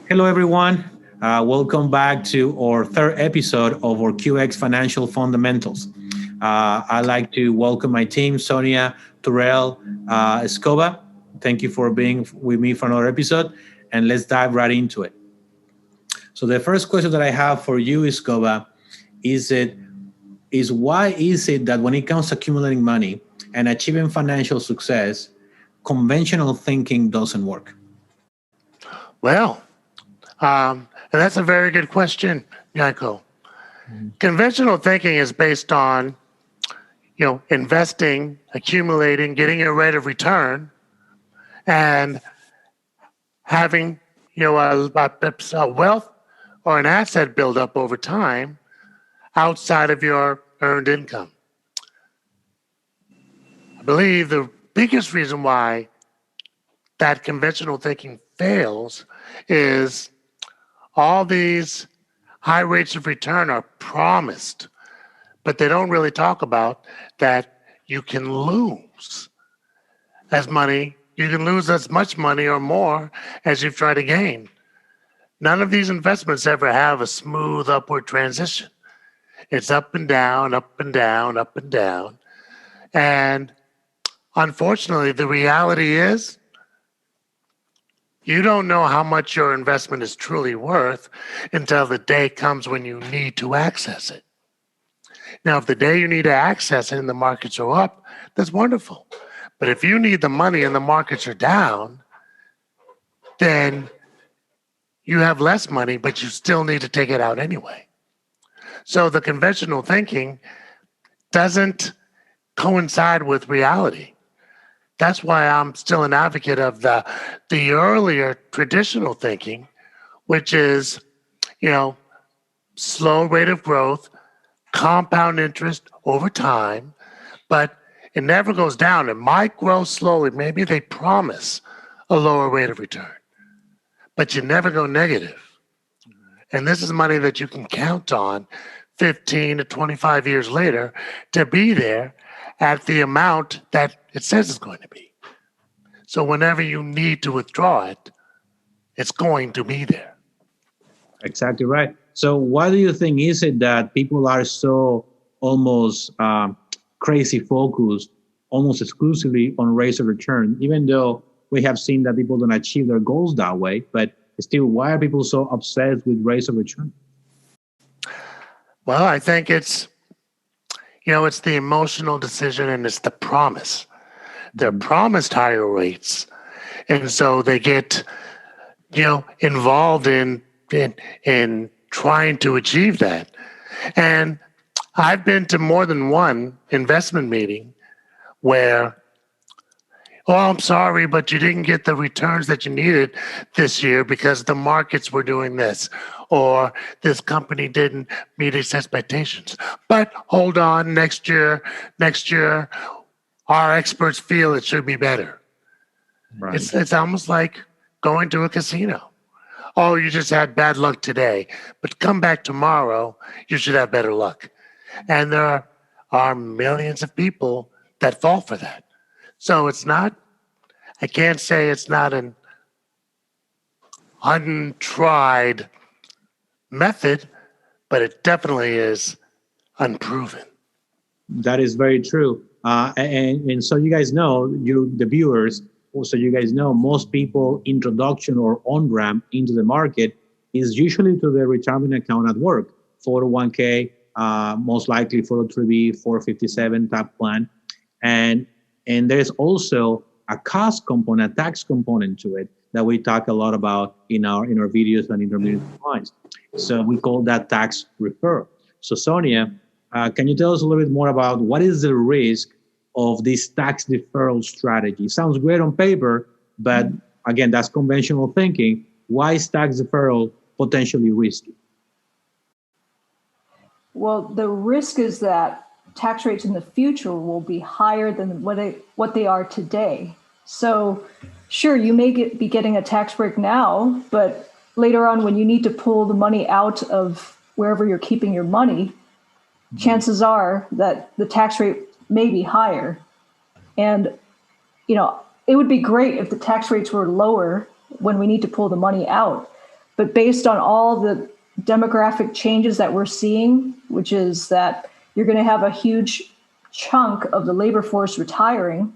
Hello, everyone. Welcome back to our third episode of our QX Financial Fundamentals. I'd like to welcome my team, Sonia, Turrell, Escoba. Thank you for being with me for another episode, and let's dive right into it. So, the first question that I have for you, Escoba, is it is why is it that when it comes to accumulating money and achieving financial success, conventional thinking doesn't work? Well, and that's a very good question, Yanko. Conventional thinking is based on, investing, accumulating, getting a rate of return, and having, a wealth or an asset build up over time outside of your earned income. I believe the biggest reason why that conventional thinking fails is all these high rates of return are promised, but they don't really talk about that you can lose as money. You can lose as much money or more as you've tried to gain. None of these investments ever have a smooth upward transition. It's up and down, up and down, up and down. And unfortunately, the reality is you don't know how much your investment is truly worth until the day comes when you need to access it. Now, if the day you need to access it and the markets are up, that's wonderful. But if you need the money and the markets are down, then you have less money, but you still need to take it out anyway. So the conventional thinking doesn't coincide with reality. That's why I'm still an advocate of the earlier traditional thinking, which is, you know, slow rate of growth, compound interest over time, but it never goes down. It might grow slowly. Maybe they promise a lower rate of return, but you never go negative. And this is money that you can count on 15 to 25 years later to be there at the amount that it says it's going to be. So whenever you need to withdraw it, it's going to be there. Exactly right. So, why do you think is it that people are so almost crazy focused, almost exclusively on rates of return, even though we have seen that people don't achieve their goals that way, but still, why are people so obsessed with rates of return? Well, I think it's the emotional decision and it's the promise. They're Mhm. promised higher rates. And so they get, involved in trying to achieve that. And I've been to more than one investment meeting where, oh, I'm sorry, but you didn't get the returns that you needed this year because the markets were doing this, or this company didn't meet its expectations. But hold on, next year, our experts feel it should be better. Right. It's almost like going to a casino. Oh, you just had bad luck today, but come back tomorrow, you should have better luck. And there are millions of people that fall for that. So I can't say it's not an untried method, but it definitely is unproven. That is very true. And so you guys know, the viewers, also you guys know, most people introduction or on ramp into the market is usually to the retirement account at work, 401k, most likely 403b, 457 type plan, and and there's also a cost component, a tax component to it that we talk a lot about in our videos and intermediate points. So we call that tax referral. So Sonia, can you tell us a little bit more about what is the risk of this tax deferral strategy? Sounds great on paper, but again, that's conventional thinking. Why is tax deferral potentially risky? Well, the risk is that tax rates in the future will be higher than what they are today. So, sure, you may be getting a tax break now, but later on, when you need to pull the money out of wherever you're keeping your money, chances are that the tax rate may be higher. And, it would be great if the tax rates were lower when we need to pull the money out. But based on all the demographic changes that we're seeing, which is that you're going to have a huge chunk of the labor force retiring,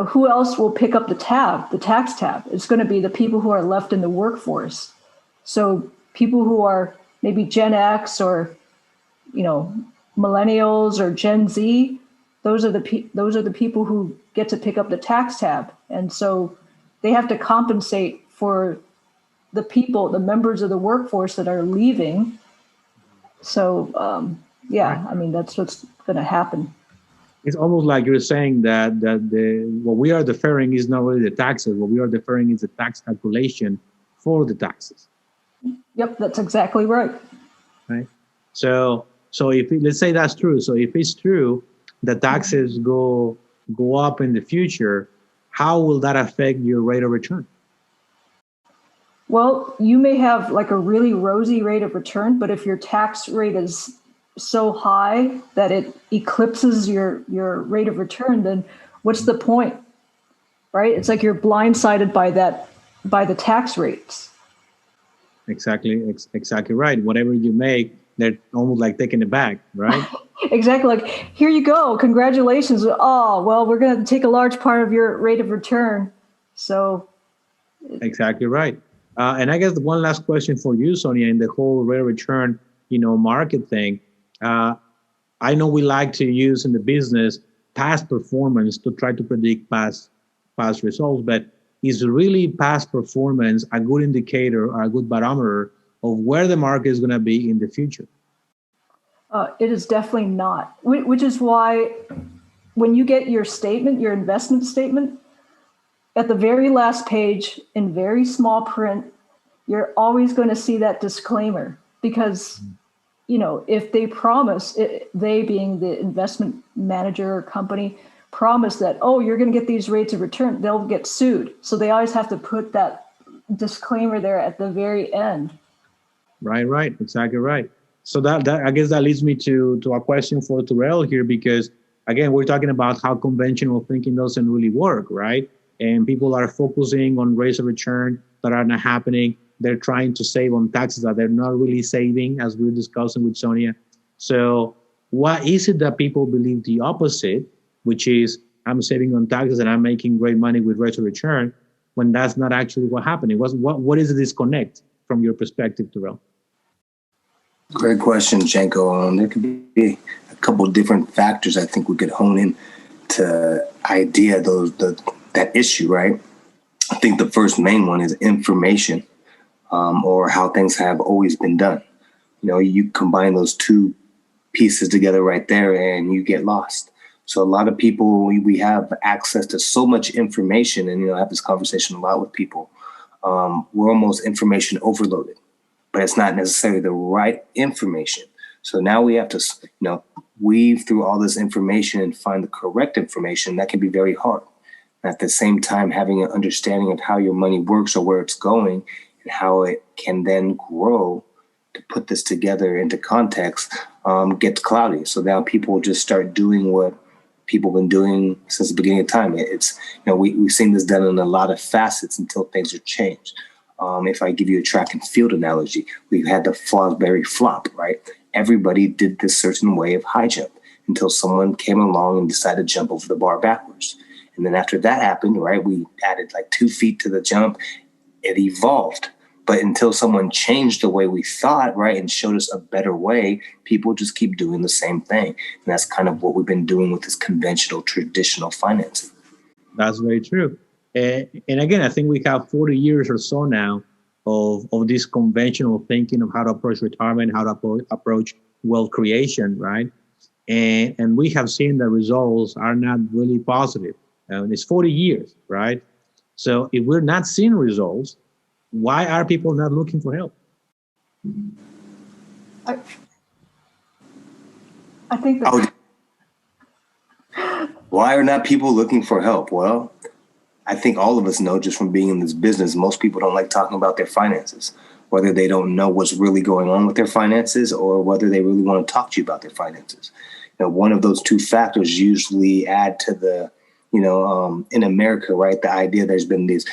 who else will pick up the tax tab? It's going to be the people who are left in the workforce. So people who are maybe Gen X or, millennials or Gen Z, those are the people who get to pick up the tax tab. And so they have to compensate for the members of the workforce that are leaving. So, that's what's going to happen. It's almost like you're saying that what we are deferring is not really the taxes. What we are deferring is the tax calculation for the taxes. Yep, that's exactly right. Right. So let's say that's true. So if it's true, the taxes go up in the future, how will that affect your rate of return? Well, you may have like a really rosy rate of return, but if your tax rate is so high that it eclipses your rate of return, then what's the point, right? It's like you're blindsided by the tax rates. Exactly right. Whatever you make, they're almost like taking it back, right? Exactly. Like, here you go. Congratulations. Oh, well, we're going to take a large part of your rate of return. So. Exactly right. And I guess the one last question for you, Sonia, in the whole rate of return, market thing. I know we like to use in the business past performance to try to predict past results, but is really past performance a good indicator or a good barometer of where the market is going to be in the future? It is definitely not, which is why when you get your investment statement, at the very last page in very small print, you're always going to see that disclaimer, because if they promise, they being the investment manager or company, promise that, you're going to get these rates of return, they'll get sued. So they always have to put that disclaimer there at the very end. Right. Exactly right. So that I guess that leads me to a question for Terrell here, because again, we're talking about how conventional thinking doesn't really work, right? And people are focusing on rates of return that are not happening. They're trying to save on taxes that they're not really saving, as we were discussing with Sonia. So why is it that people believe the opposite, which is I'm saving on taxes and I'm making great money with rates of return, when that's not actually what's happening? What is the disconnect from your perspective, Terrell? Great question, Janko. There could be a couple of different factors I think we could hone in to that issue, right? I think the first main one is information, or how things have always been done. You combine those two pieces together right there and you get lost. So a lot of people, we have access to so much information, and I have this conversation a lot with people. We're almost information overloaded, but it's not necessarily the right information. So now we have to, weave through all this information and find the correct information. That can be very hard. At the same time, having an understanding of how your money works or where it's going and how it can then grow to put this together into context gets cloudy. So now people just start doing what people have been doing since the beginning of time. It's, we've seen this done in a lot of facets until things are changed. If I give you a track and field analogy, we've had the Fosbury flop, right? Everybody did this certain way of high jump until someone came along and decided to jump over the bar backwards. And then after that happened, right, we added like 2 feet to the jump. It evolved. But until someone changed the way we thought, right, and showed us a better way, people just keep doing the same thing. And that's kind of what we've been doing with this conventional, traditional financing. That's very true. And again, I think we have 40 years or so now of this conventional thinking of how to approach retirement, how to approach wealth creation, right? And we have seen the results are not really positive. And it's 40 years, right? So if we're not seeing results, why are people not looking for help? I think that. Why are not people looking for help? Well, I think all of us know just from being in this business, most people don't like talking about their finances, whether they don't know what's really going on with their finances or whether they really want to talk to you about their finances. One of those two factors usually add to the, in America, right, the idea there's been these,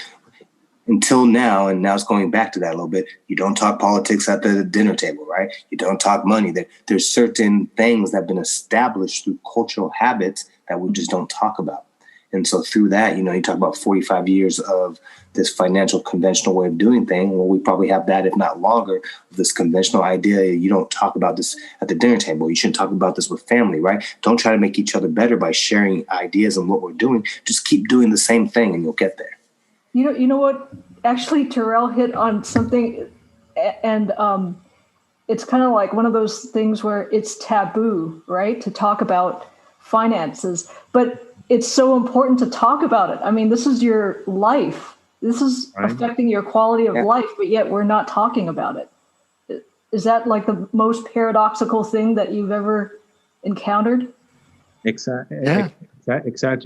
until now, and now it's going back to that a little bit. You don't talk politics at the dinner table, right? You don't talk money. There's certain things that have been established through cultural habits that we just don't talk about. And so through that, you talk about 45 years of this financial conventional way of doing things. Well, we probably have that, if not longer, this conventional idea. You don't talk about this at the dinner table. You shouldn't talk about this with family, right? Don't try to make each other better by sharing ideas and what we're doing. Just keep doing the same thing and you'll get there. You know what? Actually, Terrell hit on something, and it's kind of like one of those things where it's taboo, right, to talk about finances. But it's so important to talk about it. I mean, this is your life. This is affecting your quality of life, but yet we're not talking about it. Is that like the most paradoxical thing that you've ever encountered? Exactly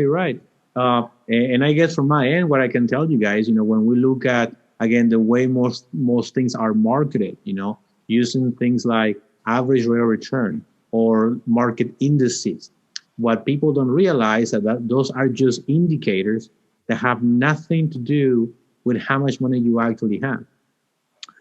right. And I guess from my end, what I can tell you guys, when we look at, again, the way most things are marketed, using things like average rate of return or market indices, what people don't realize is that those are just indicators that have nothing to do with how much money you actually have.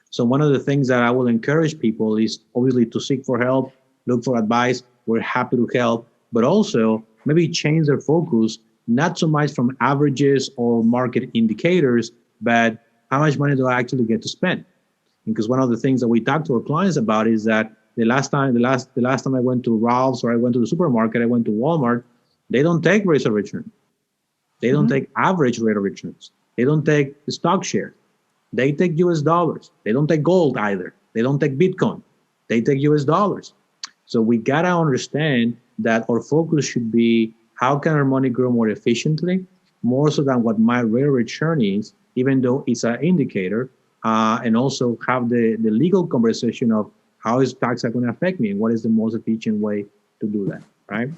So one of the things that I will encourage people is obviously to seek for help, look for advice. We're happy to help, but also maybe change their focus, not so much from averages or market indicators, but how much money do I actually get to spend? Because one of the things that we talk to our clients about is that the last time I went to Ralph's or I went to the supermarket, I went to Walmart, they don't take rates of return. They don't take average rate of returns. They don't take the stock share. They take US dollars. They don't take gold either. They don't take Bitcoin. They take US dollars. So we gotta understand that our focus should be how can our money grow more efficiently, more so than what my rate of return is, even though it's an indicator, and also have the legal conversation of how is tax going to affect me and what is the most efficient way to do that, right?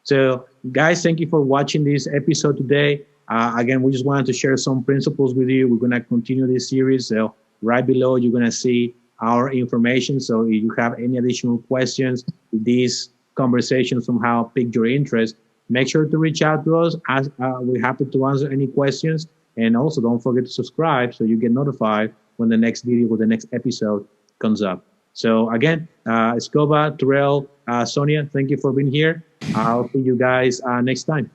So guys, thank you for watching this episode today. Again, we just wanted to share some principles with you. We're going to continue this series. So right below, you're going to see our information. So if you have any additional questions, if this conversation somehow piqued your interest, make sure to reach out to us. We're happy to answer any questions. And also don't forget to subscribe so you get notified when the next video or the next episode comes up. So again, Escobar, Terrell, Sonia, thank you for being here. I'll see you guys next time.